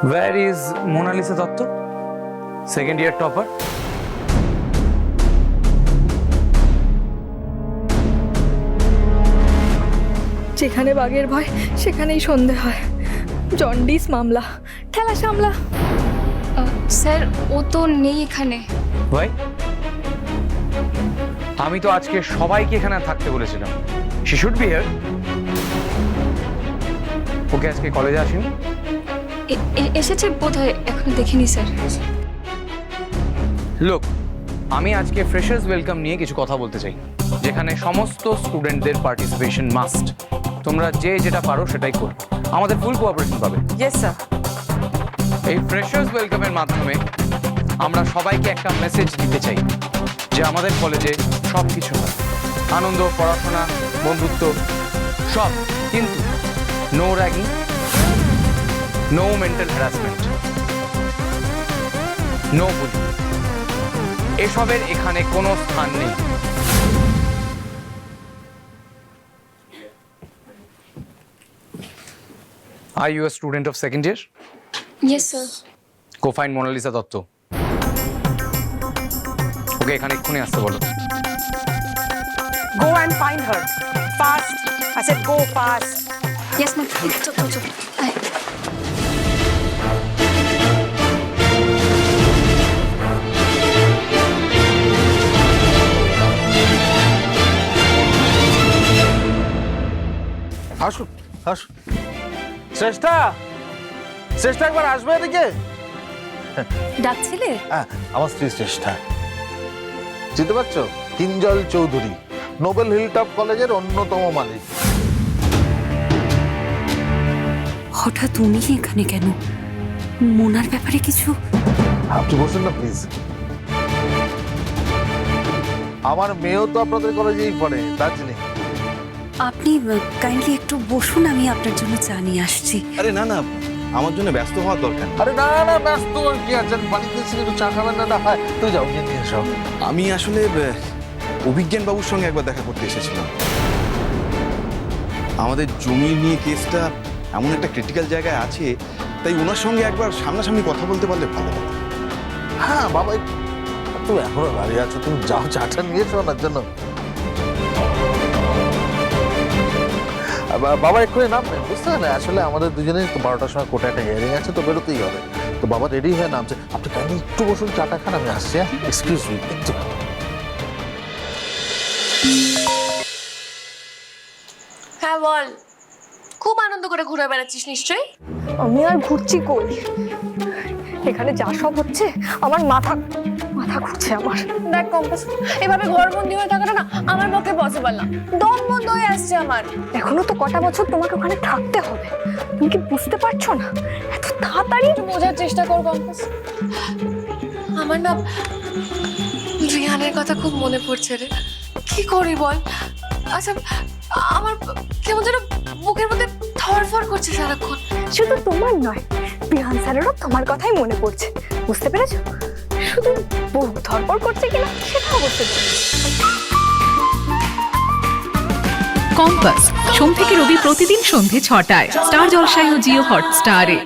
Where is Monalisa Dotto? Second year topper? যেখানে বাঘের ভয় সেখানেই সন্ধে হয়। জন্ডিস মামলা, ঠেলা সামলা। স্যার ও তো নেই এখানে। ভাই, আমি তো আজকে সবাইকে এখানে থাকতে বলেছিলাম। She should be here. ওকে আজকে কলেজে আসেনি? এসেছে বোধহয়, এখনো দেখিনি স্যার। লোক, আমি আজকে ফ্রেশার্স ওয়েলকাম নিয়ে কিছু কথা বলতে চাই, যেখানে সমস্ত স্টুডেন্টদের পার্টিসিপেশন মাস্ট। তোমরা যে যেটা পারো সেটাই করো, আমাদের ফুল কোঅপারেশন পাবে। Yes sir. এই ফ্রেশার্স ওয়েলকামের মাধ্যমে আমরা সবাইকে একটা মেসেজ দিতে চাই যে আমাদের কলেজে সব কিছু হয়, আনন্দ, পড়াশোনা, বন্ধুত্ব সব, কিন্তু no ragging, no mental harassment, no bully, এসবের এখানে কোনো স্থান নেই। Are you a student of second year? Yes sir. Go find Monalisa Dotto. ওকে এখানে এক্ষুনি আসতে বলো। Go and find her. Fast. I said go fast. Yes ma'am. চল চল চল। আয়। আসুন আসুন। শ্রেষ্ঠা, শ্রেষ্ঠা একবার আসবে এদিকে। ডাকছিলে? হ্যাঁ, আমার স্ত্রী শ্রেষ্ঠা। চিনতে পারছো? কিঞ্জল চৌধুরী, নোবেল হিলটপ কলেজের অন্যতম মালিক। হঠাৎ উনি এখানে কেন? মোনার ব্যাপারে কিছু? আপনি বসুন না প্লিজ। আমার মেয়েও তো আপনাদের কলেজেই পড়ে, দার্জিলিং। আপনি কাইন্ডলি একটু বসুন, আমি আপনার জন্য চা নিয়ে আসছি। আরে না না, আমার জন্য ব্যস্ত হওয়ার দরকার নেই। আরে না না, ব্যস্ত আর কি আছেন? বাড়িতে এসে একটু চা খাবেন না? হয় তুই যাও, গিয়ে নিয়ে এসো। আমি আসলে অভিজ্ঞান বাবুর সঙ্গে একবার দেখা করতে এসেছিলাম। আমাদের জমি নিয়ে কেসটা এমন একটা ক্রিটিক্যাল জায়গায় আছে, তাই ওনার সঙ্গে একবার সামনাসামনি কথা বলতে পারলে ভালো হতো। হ্যাঁ বাবা, তুমি এখনো দাঁড়িয়ে আছো, তুমি যাও চাটা নিয়ে এসো ওনার জন্য। বাবা এক্ষুনি নামবেন, বুঝতে পারলেন? আসলে আমাদের দুজনেই 12টার সময় কোর্টে একটা হিয়ারিং আছে, তো বেরোতেই হবে। তো বাবা রেডি হয়ে নামছে। আপনি কাইন্ডলি একটু বসুন, চাটা খান, আমি আসছি। এক্সকিউজ মি, একটু। হ্যাঁ বল, খুব আনন্দ করে ঘুরে বেড়াচ্ছিস নিশ্চয়ই। আমি আর ঘুরছি কই, এখানে যা সব হচ্ছে আমার মাথা ঘুরছে আমার। দেখ কম্পাস, এভাবে ঘরবন্দি হয়ে থাকাটা না আমার পক্ষে পসিবল না। দম বন্ধ হয়ে আসছে আমার। এখনো তো কটা বছর তোমাকে ওখানে থাকতে হবে, তুমি কি বুঝতে পারছো না? এত তাড়াতাড়ি একটু বোঝার চেষ্টা কর কম্পাস। আমার না রিহানের কথা খুব মনে পড়ছে রে। কি করি বল? আচ্ছা, আমার কেমন যেন বুকের মধ্যে ধড়ফড় করছে সারাক্ষণ। শুধু তোমার নয়, বিহান স্যারেরও তোমার কথাই মনে পড়ছে, বুঝতে পেরেছো? শুধু বুক ধরপড় করছে কিনা সেটাও বুঝতে পেরেছো। কম্পাস সোম থেকে রবি প্রতিদিন সন্ধে 6টায় স্টার জলসায় ও জিও হটস্টারে।